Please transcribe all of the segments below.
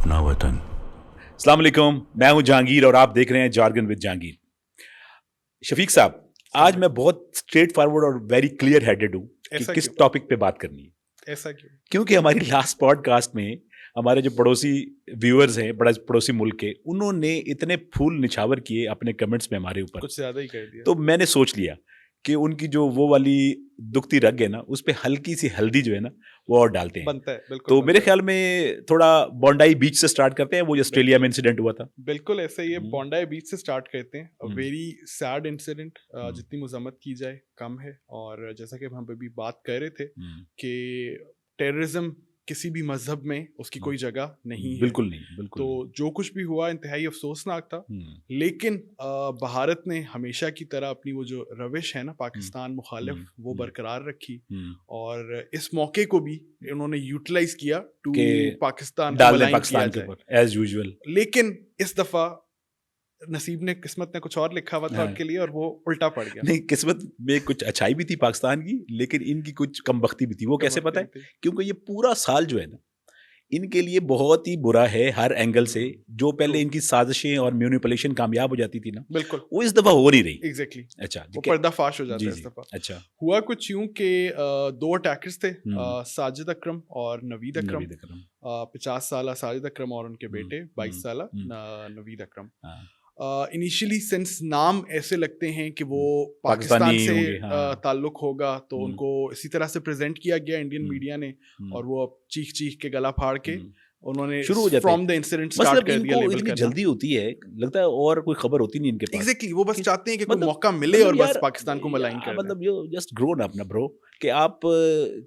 अपना वतन। अस्सलाम वालेकुम, मैं हूं जहांगीर और आप देख रहे हैं जार्गन विद जहांगीर। शफीक साहब, आज मैं बहुत स्ट्रेट फॉरवर्ड और वेरी क्लियर हेडेड हूं कि ऐसा किस क्यों? टॉपिक पे बात करनी है। ऐसा क्यों? क्योंकि हमारी लास्ट पॉडकास्ट में हमारे जो पड़ोसी व्यूअर्स हैं, बड़ा पड़ोसी मुल्क के, उन्होंने इतने फूल निछावर किए अपने कमेंट्स में हमारे ऊपर, कुछ ज्यादा ही कर दिया। तो मैंने सोच लिया कि उनकी जो वो वाली दुखती रग है ना, उस पे हल्की सी हल्दी जो है ना वो और डालते हैं। बनता है, बिल्कुल तो बनता मेरे है। ख्याल में थोड़ा बॉन्डाई बीच से स्टार्ट करते हैं, वो जो ऑस्ट्रेलिया में इंसिडेंट हुआ था। बिल्कुल ऐसा ही है। हम्म। बॉन्डाई बीच से स्टार्ट करते हैं। Hmm. Very sad incident. Hmm. जितनी मजम्मत की जाए कम है। और जैसा कि हम अभी बात कर रहे थे हम्म। कि टेररिज्म किसी भी मजहब में उसकी कोई जगह नहीं है। बिल्कुल नहीं, बिल्कुल तो नहीं। जो कुछ भी हुआ इंतहाई अफसोसनाक था। हम्म। लेकिन भारत ने हमेशा की तरह अपनी वो जो रविश है ना पाकिस्तान मुखालिफ वो बरकरार रखी। और इस मौके को भी इन्होंने यूटिलाइज किया टू के पाकिस्तान को डाल दें मलाइन पाकिस्तान के किया ऊपर एज यूजुअल। लेकिन इस दफा नसीब ने किस्मत ने कुछ और लिखा हुआ था हाँ। उनके लिए और वो उल्टा पड़ गया। नहीं, किस्मत में कुछ अच्छाई भी थी पाकिस्तान की, लेकिन इनकी कुछ कमबख्ती भी थी। वो कैसे पता है? कमबख्ती भी थी। क्योंकि ये पूरा साल जो है ना, इनके लिए बहुत ही बुरा है हर एंगल से। जो पहले True. इनकी साजिशें और म्यूनिपुलेशन कामयाब हो जाती थी ना, बिल्कुल वो इस दफा हो नहीं रही। एग्जैक्टली अच्छा, वो पर्दाफाश हो जाता जी है इस जी, दफा। अच्छा। हुआ कुछ यूं कि दो अटैकर्स थे, हम्म। साजिद अकरम और नवीद अकरम। नवीद अकरम। 50 साल साजिद अकरम और उनके बेटे 22 साल नवीद अकरम। इनिशियली सिंस नाम ऐसे लगते हैं कि वो पाकिस्तान पाकिस्तानी से होंगे, हाँ। ताल्लुक होगा, तो उनको इसी तरह से प्रेजेंट किया गया इंडियन मीडिया ने। और वो अब चीख चीख के गला फाड़ के उन्होंने शुरू हो जाते फ्रॉम द इंसिडेंट स्टार्ट मतलब कर दिया इनको लेबल इतनी करना। जल्दी होती है, लगता है और कोई खबर होती नहीं इनके पास। एग्जैक्टली वो बस चाहते हैं कि कोई मतलब मौका मिले और बस यार, पाकिस्तान को मलाइन कर दें। मतलब यू जस्ट ग्रोन अप ना ब्रो, कि आप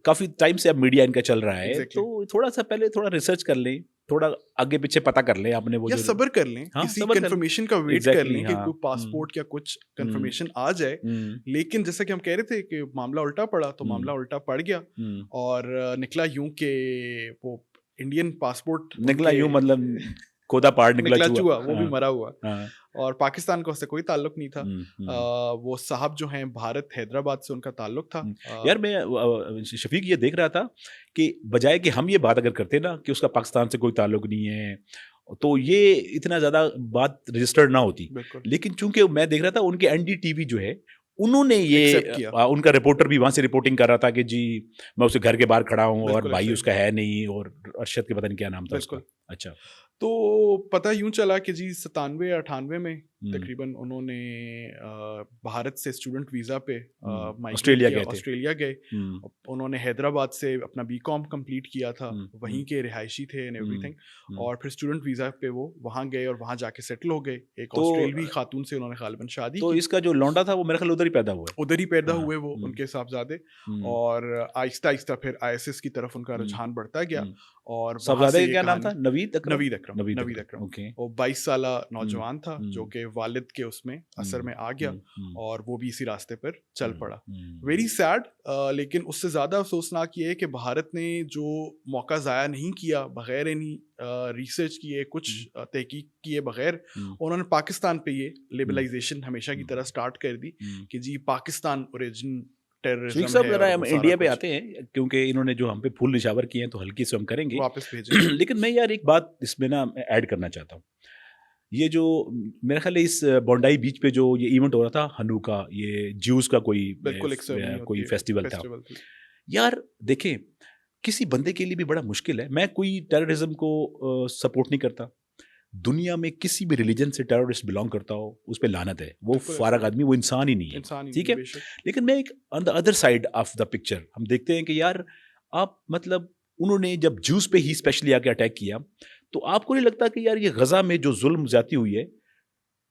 काफी टाइम से अब मीडिया इनका चल रहा है, Exactly. तो थोड़ा सा पहले थोड़ा रिसर्च कर लें, थोड़ा आगे पीछे पता कर लें आपने वो या जो सब्र कर लें, हाँ, किसी सब्र कर लें। कंफर्मेशन का वेट कर Exactly, लें कि हाँ। कोई पासपोर्ट या कुछ कंफर्मेशन आ जाए। लेकिन जैसा कि हम कह रहे थे कि मामला उल्टा पड़ा, तो मामला उल्टा पड़ गया। और निकला यूं कि वो इंडियन पासपोर्ट निकला यूं, मतलब खोदा पार निकला चूहा, वो भी हाँ, मरा हुआ। हाँ। और पाकिस्तान का उससे कोई ताल्लुक नहीं था। वो साहब जो हैं भारत हैदराबाद से उनका ताल्लुक था। यार मैं शफीक ये देख रहा था कि बजाय कि हम ये बात अगर करते ना कि उसका पाकिस्तान से कोई ताल्लुक नहीं है, तो ये इतना ज्यादा बात रजिस्टर्ड ना होती। लेकिन चूंकि मैं देख रहा था उनके एनडीटीवी जो है, उन्होंने ये उनका रिपोर्टर भी वहां से रिपोर्टिंग कर रहा था कि जी मैं उसके घर के बाहर खड़ा हूँ और भाई उसका है नहीं, और अरशद के पता नहीं क्या नाम था उसका। अच्छा, तो पता यूं चला कि जी 97 या 98 में तकरीबन उन्होंने भारत से स्टूडेंट वीजा पे ऑस्ट्रेलिया गए। उन्होंने हैदराबाद से अपना बीकॉम कंप्लीट किया था, वहीं के रिहायशी थे एंड एवरीथिंग। और फिर स्टूडेंट वीजा पे वो वहां गए और वहां जाके सेटल हो गए। एक ऑस्ट्रेलियाई खातून से उन्होंने गालिबन शादी तो की। इसका जो लौंडा था वो मेरे ख्याल उधर ही पैदा हुआ, उधर ही पैदा हुए वो, उनके साहबजादे। और आहिस्ता आहिस्ता फिर आईएसएस की तरफ उनका रुझान बढ़ता गया। और साहबजादे का क्या नाम था? नवीद अकरम। वो 22 साल नौजवान था जो कि वालिद के उसमें असर में आ गया और वो भी इसी रास्ते पर चल पड़ा। Very sad. लेकिन उससे ज्यादा अफसोसनाक ये है कि भारत ने जो मौका जाया नहीं किया, बगैर इन्हीं रिसर्च किए, कुछ तहकीक किए बगैर, उन्होंने पाकिस्तान पे ये लेबलाइजेशन हमेशा की तरह स्टार्ट कर दी कि जी पाकिस्तान ओरिजिन टेररिज्म है। हम इंडिया पे आते हैं क्योंकि इन्होंने जो हम पे फूल निशावर किए हैं, तो हल्की से हम करेंगे, वापस भेजेंगे। लेकिन मैं यार एक बात इसमें ना ऐड करना चाहता हूँ। ये जो मेरे ख्याल है इस बॉन्डाई बीच पे जो ये इवेंट हो रहा था हनुका, ये ज्यूस का कोई फेस्टिवल था यार। देखें, किसी बंदे के लिए भी बड़ा मुश्किल है। मैं कोई टेररिज्म को सपोर्ट नहीं करता। दुनिया में किसी भी रिलीजन से टेररिस्ट बिलोंग करता हो, उस पर लानत है। वो फारग आदमी, वो इंसान ही नहीं है, ठीक है। लेकिन मैं एक on the other side of the picture हम देखते हैं कि यार आप मतलब उन्होंने जब ज्यूस पे ही स्पेशली आके अटैक किया, तो आपको नहीं लगता कि यार ये गजा में जो जुल्म ज्यादती हुई है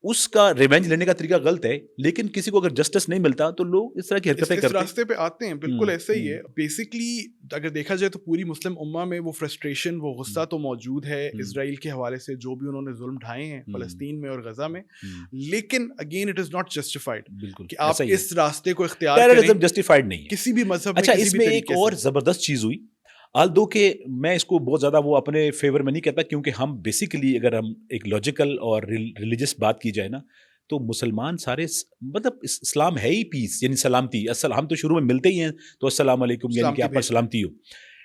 उसका रिवेंज लेने का तरीका गलत है? लेकिन किसी को अगर जस्टिस नहीं मिलता तो लोग इस तरह की हरकतें करते हैं, रास्ते पे आते हैं। बिल्कुल ऐसा ही है। बेसिकली अगर देखा जाए तो पूरी मुस्लिम उम्मा में वो फ्रस्ट्रेशन, वो गुस्सा तो मौजूद है इजराइल के हवाले से, जो भी उन्होंने जुल्म ढाए हैं फलस्तीन में और गजा में। लेकिन again it is not justified कि आप इस रास्ते को इख्तियार करें। टेररिज्म जस्टिफाइड नहीं है किसी भी मजहब में। अच्छा, इसमें एक और जबरदस्त चीज हुई, आल्दो के मैं इसको बहुत ज़्यादा वो अपने फेवर में नहीं कहता, क्योंकि हम बेसिकली अगर हम एक लॉजिकल और रिलीजियस बात की जाए ना, तो मुसलमान सारे मतलब इस्लाम है ही पीस, यानी सलामती। हम तो शुरू में मिलते ही हैं तो अस्सलाम वालेकुम, यानी कि आप पर सलामती हो।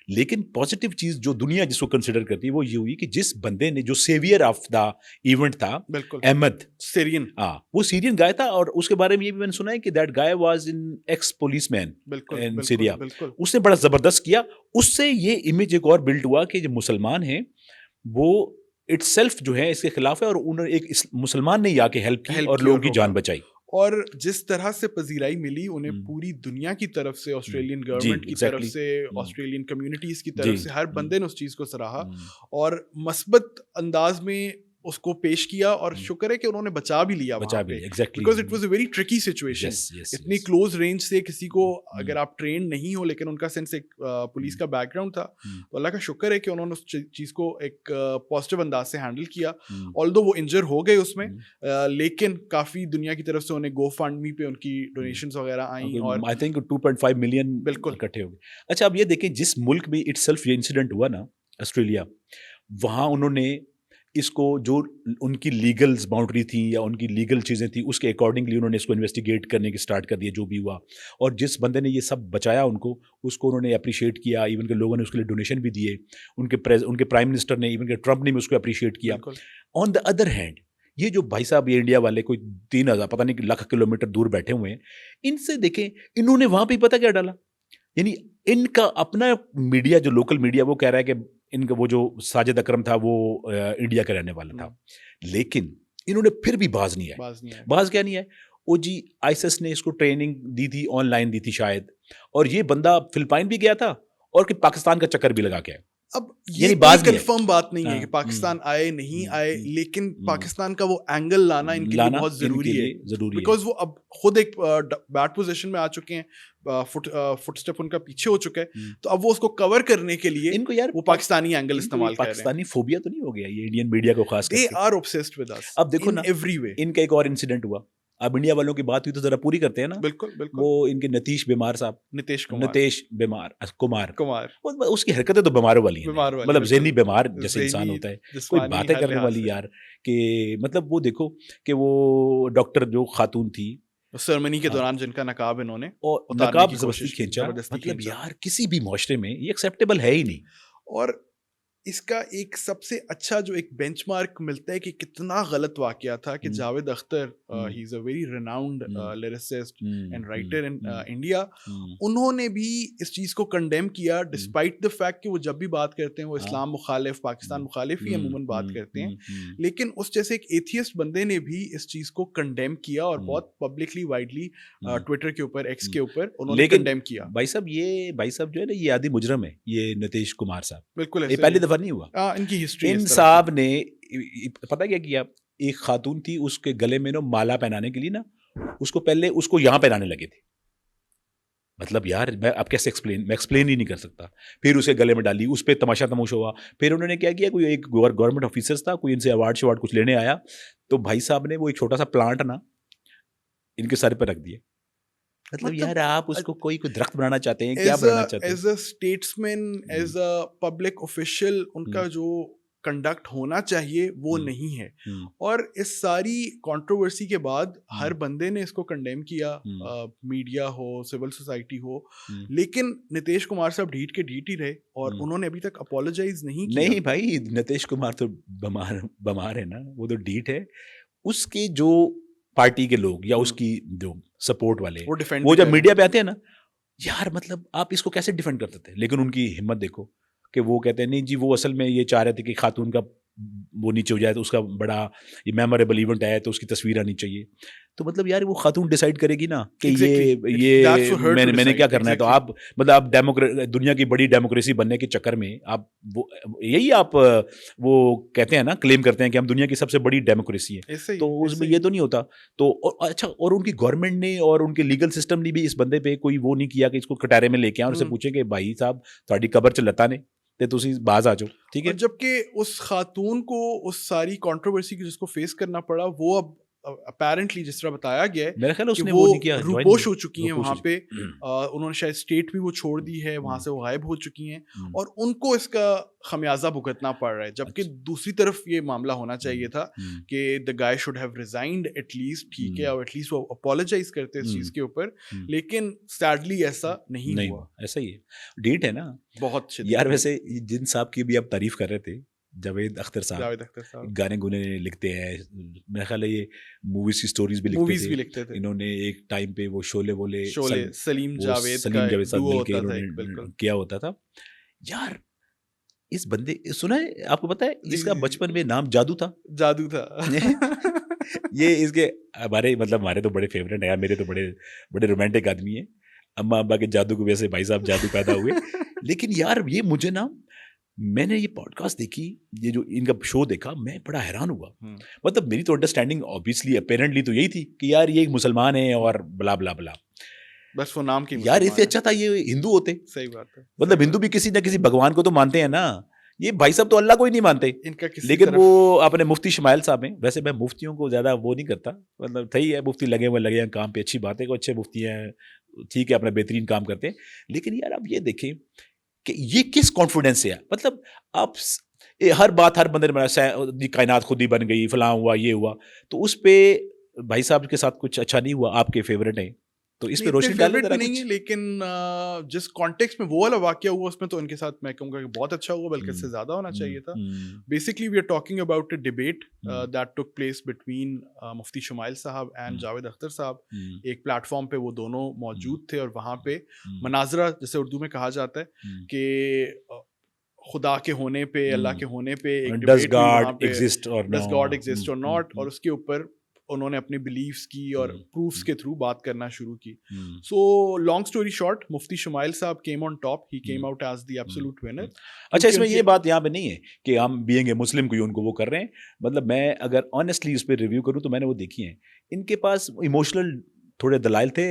लेकिन पॉजिटिव चीज जो दुनिया जिसको कंसिडर करती है वो ये हुई कि जिस बंदे ने जो सेवियर ऑफ द इवेंट था, अहमद सीरियन, वो सीरियन गाय था, और उसके बारे में ये भी मैंने सुना है कि that guy was in x policeman in Syria. उसने बड़ा जबरदस्त किया, उससे ये इमेज एक और बिल्ड हुआ कि जो मुसलमान हैं वो इटसेल्फ जो है इसके खिलाफ है, और उन्होंने एक मुसलमान ने आके हेल्प की और लोगों की जान बचाई। और जिस तरह से पजीराई मिली उन्हें पूरी दुनिया की तरफ से, ऑस्ट्रेलियन गवर्नमेंट की तरफ से, ऑस्ट्रेलियन कम्युनिटीज की तरफ से, हर बंदे ने उस चीज को सराहा और मस्बत अंदाज में उसको पेश किया, और शुक्र है कि उन्होंने बचा भी लिया because it was a very tricky situation. इतनी क्लोज रेंज से किसी को अगर आप ट्रेन नहीं हो लेकिन उनका सेंस एक पुलिस का बैकग्राउंड था, तो अल्लाह का शुक्र है कि उन्होंने उस चीज को एक पॉजिटिव अंदाज से हैंडल किया। ऑल्दो वो इंजर हो गए उसमें, लेकिन काफी दुनिया की तरफ से उन्हें गो फंड मी पे उनकी डोनेशंस वगैरह आई, और आई थिंक 2.5 मिलियन बिल्कुल इकट्ठे हो गए। अच्छा, अब ये देखें, जिस मुल्क में इटसेल्फ ये इंसिडेंट हुआ ना, ऑस्ट्रेलिया, वहाँ उन्होंने इसको जो उनकी लीगल बाउंड्री थी या उनकी लीगल चीज़ें थी उसके अकॉर्डिंगली उन्होंने इसको इन्वेस्टिगेट करने की स्टार्ट कर दिया जो भी हुआ, और जिस बंदे ने ये सब बचाया उनको, उसको उन्होंने अप्रिशिएट किया। इवन के लोगों ने उसके लिए डोनेशन भी दिए, उनके प्राइम मिनिस्टर ने, इवन के ट्रंप ने भी उसको अप्रिशिएट किया। ऑन द अदर हैंड, ये जो भाई साहब ये इंडिया वाले कोई 3,000 पता नहीं लाख किलोमीटर दूर बैठे हुए हैं, इनसे देखें, इन्होंने वहाँ पर पता क्या डाला, यानी इनका अपना मीडिया, जो लोकल मीडिया, वो कह रहा है कि इनका वो जो साजिद अकरम था वो इंडिया का रहने वाला था, लेकिन इन्होंने फिर भी बाज नहीं है। बाज क्या नहीं है? ओ जी, आईएसएस ने इसको ट्रेनिंग दी थी, ऑनलाइन दी थी शायद, और ये बंदा फिलिपाइन भी गया था और कि पाकिस्तान का चक्कर भी लगा के आया। अब ये कंफर्म बात नहीं है कि पाकिस्तान आए नहीं आए, लेकिन पाकिस्तान का वो एंगल लाना इनके लिए बहुत जरूरी है, बिकॉज वो अब खुद एक बैड पोजीशन में आ चुके हैं, फुटस्टेप उनका पीछे हो चुका है, तो अब वो उसको कवर करने के लिए इनको यार वो पाकिस्तानी एंगल इस्तेमाल कर रहे हैं। पाकिस्तानी फोबिया तो नहीं हो गया ये इंडियन मीडिया को खास करके? They are obsessed with us. अब देखो ना, एवरी वे। इनका एक और इंसिडेंट हुआ, अब इंडिया वालों की बात हुई तो जरा पूरी करते हैं ना। बिल्कुल बिल्कुल। वो इनके नीतीश कुमार, उसकी हरकतें तो बीमारों वाली हैं, मतलब ज़हनी बीमार जैसे इंसान होता है, कोई बातें करने वाली यार, कि मतलब वो देखो कि वो डॉक्टर जो खातून थी सेरेमनी के दौरान जिनका नकाब इन्होंने और नकाब जबरदस्ती खींचा, मतलब यार किसी भी माशरे में ये एक्सेप्टेबल है ही नहीं। और इसका एक सबसे अच्छा जो एक बेंचमार्क मिलता है कि कितना गलत वाकया था कि Javed Akhtar, he is a very renowned lyricist and writer in India, उन्होंने भी इस चीज़ को कंडेम किया डिस्पाइट द फैक्ट कि वो जब भी बात करते हैं वो इस्लाम मुखालिफ, पाकिस्तान मुखालिफ ही अमूमन बात करते हैं, लेकिन उस जैसे एक एथियस्ट बंदे ने भी इस चीज़ को कंडेम किया और बहुत पब्लिकली वाइडली ट्विटर के ऊपर, एक्स के ऊपर उन्होंने कंडेम किया। भाई साहब जो है ना, ये आदि मुजरम है, ये नीतीश कुमार साहब, बिल्कुल ये पहली नहीं हुआ। इनकी हिस्ट्री, इन साहब ने पता क्या किया, एक खातून थी, उसके गले में ना माला पहनाने के लिए ना, उसको पहले उसको यहां पहनाने लगे थे, मतलब यार मैं अब कैसे एक्सप्लेन ही नहीं कर सकता। फिर उसे गले में डाली, उस पर तमाशा तमाशा हुआ। फिर उन्होंने क्या किया, कोई एक गवर्नमेंट ऑफिसर्स था, कोई इनसे अवार्ड कुछ लेने आया, तो भाई साहब ने वो एक छोटा सा प्लांट ना इनके सर पर रख दिया। मतलब यार आप उसको कोई दरख्त बनाना चाहते हैं, क्या बनाना चाहते हैं? As a statesman, as a public official, उनका जो कंडक्ट होना चाहिए वो नहीं है। और इस सारी कंट्रोवर्सी के बाद हर बंदे ने इसको कंडेम किया, मीडिया हो, सिविल सोसाइटी हो, लेकिन नीतीश कुमार साहब ढीठ के ढीठ ही रहे और उन्होंने अभी तक अपोलोजाइज नहीं किया। नहीं भाई, नीतीश कुमार तो बमार है ना, वो तो ढीठ है। उसके जो पार्टी के लोग या उसकी जो सपोर्ट वाले, वो जब मीडिया पे आते हैं ना यार, मतलब आप इसको कैसे डिफेंड करते थे, लेकिन उनकी हिम्मत देखो कि वो कहते हैं नहीं जी, वो असल में ये चाह रहे थे कि खातून का वो नीचे हो जाए, तो उसका बड़ा ये मेमोरेबल इवेंट है तो उसकी तस्वीर आनी चाहिए। तो मतलब यार वो खातून डिसाइड करेगी ना कि ये मैंने क्या करना है। तो आप मतलब आप दुनिया की बड़ी डेमोक्रेसी बनने के चक्कर में आप वो कहते हैं ना, क्लेम करते हैं कि हम दुनिया की सबसे बड़ी डेमोक्रेसी है, तो उसमें ये तो नहीं होता। तो अच्छा, और उनकी गवर्नमेंट ने और उनके लीगल सिस्टम ने भी इस बंदे पे कोई वो नहीं किया कि इसको कटारे में लेके आए और उसे पूछे कि भाई साहब साड़ी कबर च लता ने ते तुसी बाज आ जाओ, ठीक है। जबकि उस खातून को उस सारी कंट्रोवर्सी की जिसको फेस करना पड़ा, वो अब apparently जिस तरह बताया गया है मेरा ख्याल कि उसने वो नहीं किया, रूपोश हो चुकी हैं रूपोश वहाँ हो पे, उन्होंने शायद स्टेट भी वो छोड़ दी है, वहाँ से वो गायब हो चुकी हैं और उनको इसका खमियाजा भुगतना पड़ रहा है। जबकि दूसरी तरफ ये मामला होना चाहिए था कि the guy should have resigned at least, ठीक है, और एटलीस्ट वो अपोलोजाइज करते इस चीज के ऊपर, लेकिन सैडली ऐसा नहीं हुआ। ऐसा ही है, डेट है ना बहुत यार। वैसे जिन साहब की भी आप तारीफ कर रहे थे, जावेद अख्तर साहब गाने गुने लिखते हैं, मेरा ख्याल है ये मूवीज की स्टोरीज भी लिखते थे। इन्होंने एक टाइम पे वो शोले सलीम जावेद साथ मिलके इन्होंने किया होता था यार। इस बंदे सुना है, आपको पता है इसका बचपन में नाम जादू था। ये इसके हमारे तो बड़े फेवरेट है यार, मेरे तो बड़े रोमांटिक आदमी है। अम्मा अब्बा के जादू की वजह से भाई साहब जादू पैदा हुए। लेकिन यार ये मुझे ना, मैंने ये पॉडकास्ट देखी, ये जो इनका शो देखा, मैं बड़ा हैरान हुआ। मतलब मेरी तो अंडरस्टैंडिंग ऑब्वियसली अपेरेंटली तो यही थी कि यार ये एक मुसलमान है और ब्ला ब्ला ब्ला, बस वो नाम की यार इससे अच्छा था ये हिंदू होते। सही बात है। मतलब हिंदू भी किसी ना किसी भगवान को तो मानते हैं ना, ये भाई साहब तो अल्लाह को ही नहीं मानते इनका। लेकिन वो अपने मुफ्ती शमाइल साहब हैं। वैसे मैं मुफ्तियों को ज्यादा वो नहीं करता, मतलब सही है, मुफ्ती लगे हैं काम पे, अच्छी बात है को अच्छे मुफ्ती हैं, ठीक है, अपना बेहतरीन काम करते हैं। लेकिन यार आप ये देखें कि ये किस कॉन्फिडेंस से है, मतलब आप हर बात हर बंदे ने कायनात खुद ही बन गई, फलां हुआ, ये हुआ, तो उस पे भाई साहब के साथ कुछ अच्छा नहीं हुआ। आपके फेवरेट हैं तो इस पे रोशनी डालने जरा नहीं है, लेकिन जिस कॉन्टेक्स्ट में वो वाला वाकया हुआ उसमें तो इनके साथ मैं कहूँगा कि बहुत अच्छा हुआ, बल्कि इससे ज्यादा होना चाहिए था। Basically we are talking about a debate that took place between Mufti Shamail sahab and Javed Akhtar sahab. एक प्लेटफॉर्म पे वो दोनों मौजूद थे और वहाँ पे मनाजरा, जैसे उर्दू में कहा जाता है कि खुदा के होने पे, अल्लाह के होने पे एक डज गॉड एग्जिस्ट और नॉट, और उसके ऊपर उन्होंने अपनी बिलीव्स की और प्रूफ्स के थ्रू बात करना शुरू की। So long story short, Mufti Shamail sahab came on top, he came out as the absolute winner. अच्छा, इसमें ये बात यहाँ पे नहीं है कि हम बीइंग ए मुस्लिम को उनको वो कर रहे हैं, मतलब मैं अगर ऑनेस्टली इस पे रिव्यू करूँ तो मैंने वो देखी है, इनके पास इमोशनल थोड़े दलाइल थे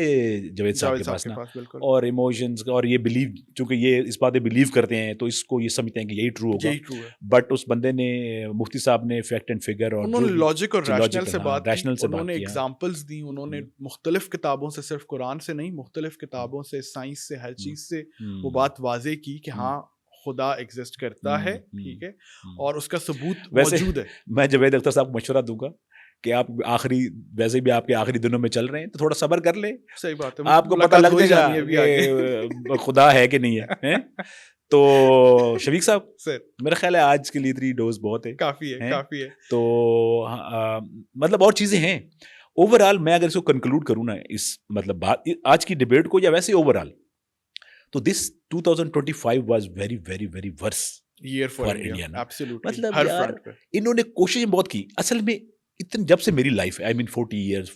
जावेद साहब के पास ना, और इमोशंस और ये बिलीव, चूंकि ये इस बात पे बिलीव करते हैं तो इसको ये समझते हैं कि यही ट्रू होगा, बट उस बंदे ने, मुफ्ती साहब ने फैक्ट एंड फिगर और उन्होंने लॉजिक और रैशनल से बात की, उन्होंने एग्जांपल्स दी, उन्होंने मुख्तलिफ किताबों से, सिर्फ कुरान से नहीं, मुख्तलिफ किताबों से, साइंस से, हर चीज से वो बात वाजे की कि हाँ खुदा एग्जिस्ट करता है, ठीक है, और उसका सबूत मौजूद है। मैं जावेद अख्तर साहब को मशवरा दूंगा कि आप वैसे भी आपके आखिरी दिनों में चल रहे हैं तो थोड़ा सब्र कर ले। सही बात है, आपको पता लग जाएगा खुदा है कि नहीं है। तो शफीक साहब सर, मेरा ख्याल है आज के लिए 3 डोज बहुत है, काफी है। तो मतलब और चीजें हैं। ओवरऑल मैं अगर इसको कंक्लूड करूँ ना, इस मतलब बात आज की डिबेट को, या वैसे ओवरऑल, तो this 2025 was very very very worse year for India. मतलब हर यार इन्होंने कोशिश बहुत की। असल में इतनी जब से मेरी लाइफ है, आई मीन 40 ईयर्स,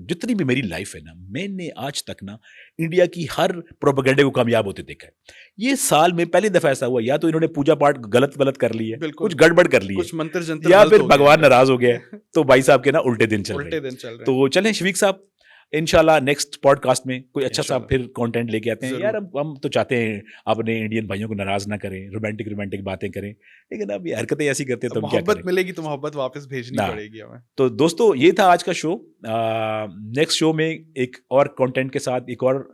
जितनी भी मेरी लाइफ है ना, मैंने आज तक ना इंडिया की हर प्रोपेगेंडे को कामयाब होते देखा है। ये साल में पहली दफा ऐसा हुआ, या तो इन्होंने पूजा पाठ गलत कर ली है, कुछ गड़बड़ कर ली है, कुछ मंत्र जंत्र, या फिर भगवान नाराज हो गया है, तो भाई साहब के ना उल्टे दिन चल रहे हैं। तो चलें शफीक साहब, इंशाल्लाह नेक्स्ट पॉडकास्ट में कोई अच्छा सा फिर कंटेंट लेके आते हैं। यार हम तो चाहते हैं अपने इंडियन भाइयों को नाराज ना करें, रोमांटिक बातें करें, लेकिन अब ये हरकतें ऐसी करते हैं तो हम क्या करें। मोहब्बत मिलेगी तो मोहब्बत वापस भेजनी पड़ेगी हमें। तो दोस्तों ये था आज का शो। नेक्स्ट शो में एक और कंटेंट के साथ, एक और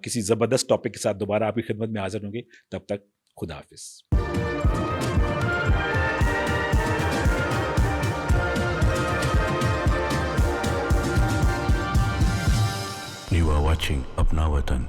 किसी जबरदस्त टॉपिक के साथ दोबारा आपकी खिदमत में हाजिर होंगे। तब तक खुदा हाफिज। You are watching Apna Watan.